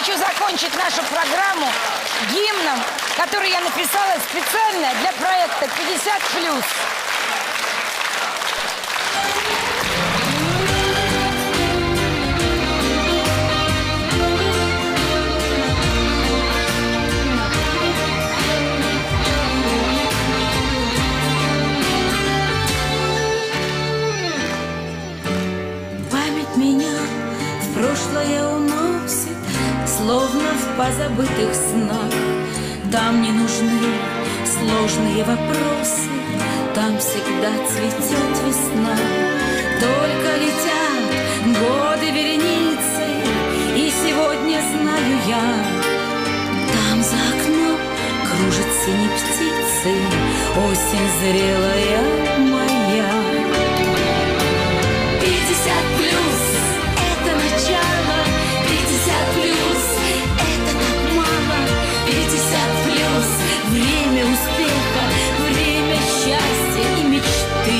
хочу закончить нашу программу гимном, который я написала специально для проекта 50+. Память меня в прошлое уносит, словно в позабытых снах. Там не нужны сложные вопросы, там всегда цветет весна. Только летят годы вереницей, и сегодня знаю я, там за окном кружат синие птицы, осень зрелая моя. 50+, это начало, 50+, это так мало, 50+, время успеха, время счастья и мечты.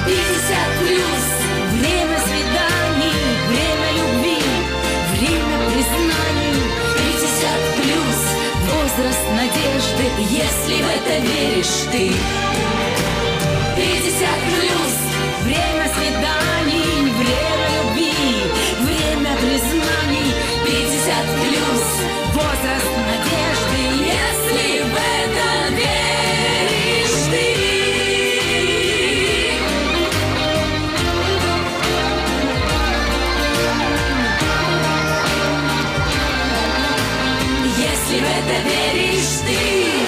50+, время свиданий, время любви, время признаний. 50+, возраст надежды, если в это веришь ты. 50+, время свиданий, время любви, время признаний. 50+, возраст надежды, если в это веришь ты. Если в это веришь ты.